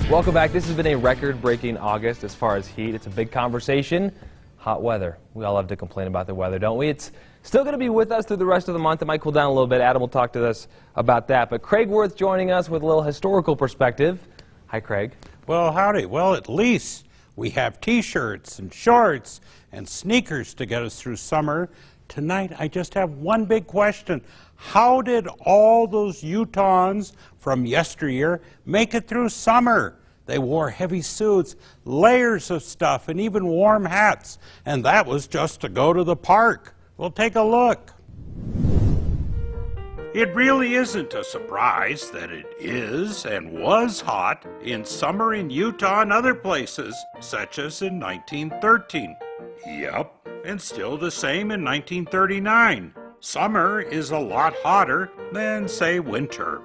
Welcome back. This has been a record-breaking August as far as heat. It's a big conversation. Hot weather. We all love to complain about the weather, don't we? It's still going to be with us through the rest of the month. It might cool down a little bit. Adam will talk to us about that. But Craig Wirth joining us with a little historical perspective. Hi, Craig. Well, howdy. Well, at least we have T-shirts and shorts and sneakers to get us through summer. Tonight, I just have one big question. How did all those Utahns from yesteryear make it through summer? They wore heavy suits, layers of stuff, and even warm hats. And that was just to go to the park. Well, take a look. It really isn't a surprise that it is and was hot in summer in Utah and other places, such as in 1913. Yep, and still the same in 1939. Summer is a lot hotter than, say, winter.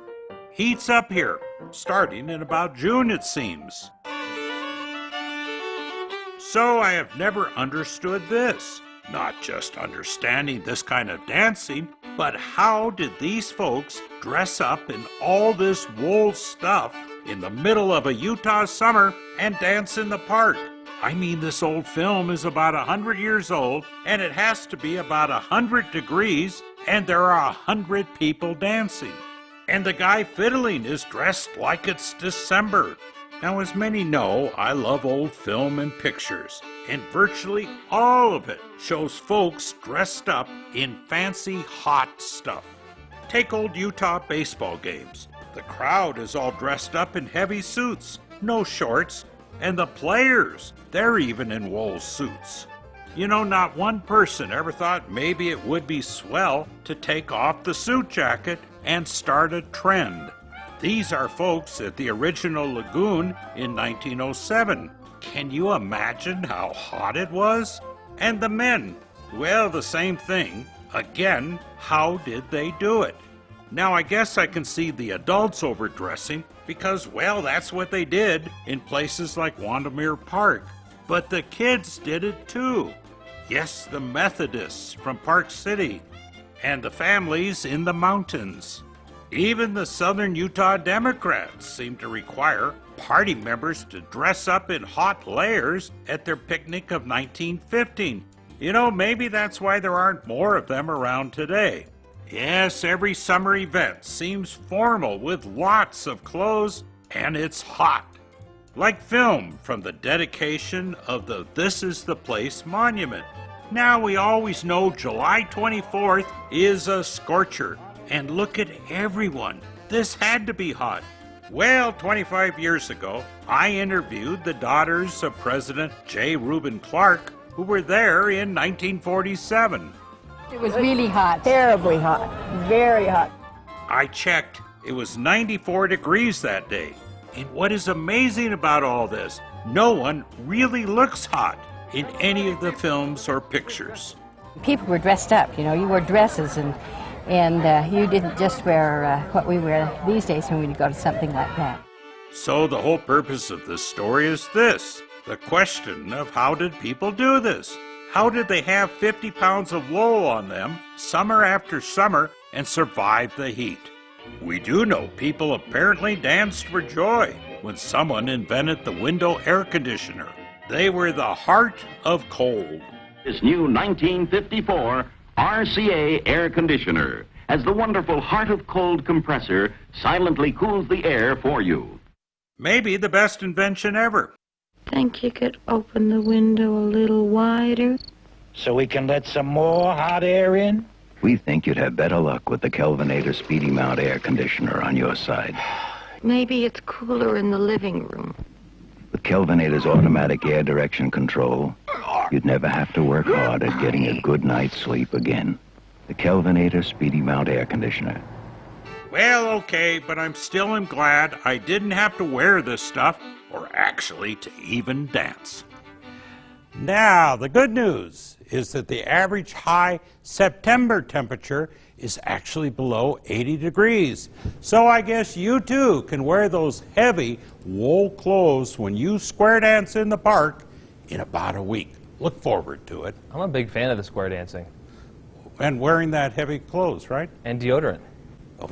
Heats up here, starting in about June, it seems. So I have never understood this. Not just understanding this kind of dancing, but how did these folks dress up in all this wool stuff in the middle of a Utah summer and dance in the park? I mean, this old film is about 100 years old, and it has to be about 100 degrees, and there are 100 people dancing. And the guy fiddling is dressed like it's December. Now, as many know, I love old film and pictures, and virtually all of it shows folks dressed up in fancy hot stuff. Take old Utah baseball games. The crowd is all dressed up in heavy suits, no shorts, and the players, they're even in wool suits. You know, not one person ever thought maybe it would be swell to take off the suit jacket and start a trend. These are folks at the original lagoon in 1907. Can you imagine how hot it was? And the men, well, the same thing. Again, how did they do it? Now, I guess I can see the adults overdressing because, well, that's what they did in places like Windermere Park. But the kids did it too. Yes, the Methodists from Park City and the families in the mountains. Even the Southern Utah Democrats seem to require party members to dress up in hot layers at their picnic of 1915. You know, maybe that's why there aren't more of them around today. Yes, every summer event seems formal with lots of clothes, and it's hot. Like film from the dedication of the This Is the Place monument. Now, we always know July 24th is a scorcher. And look at everyone. This had to be hot. Well, 25 years ago, I interviewed the daughters of President J. Reuben Clark, who were there in 1947. It was really hot. Terribly hot. Very hot. I checked. It was 94 degrees that day. And what is amazing about all this, no one really looks hot in any of the films or pictures. People were dressed up, you know, you wore dresses and you didn't just wear what we wear these days when we go to something like that. So the whole purpose of this story is this, the question of how did people do this? How did they have 50 pounds of wool on them summer after summer and survive the heat? We do know people apparently danced for joy when someone invented the window air conditioner. They were the heart of cold. This new 1954 RCA air conditioner as the wonderful heart of cold compressor silently cools the air for you. Maybe the best invention ever. Think you could open the window a little wider? So we can let some more hot air in? We think you'd have better luck with the Kelvinator Speedy Mount air conditioner on your side. Maybe it's cooler in the living room. With Kelvinator's automatic air direction control, you'd never have to work hard at getting a good night's sleep again. The Kelvinator Speedy Mount air conditioner. Well, okay, but I'm still glad I didn't have to wear this stuff, or actually to even dance. Now, the good news is that the average high September temperature is actually below 80 degrees. So I guess you too can wear those heavy wool clothes when you square dance in the park in about a week. Look forward to it. I'm a big fan of the square dancing. And wearing that heavy clothes, right? And deodorant. Oh,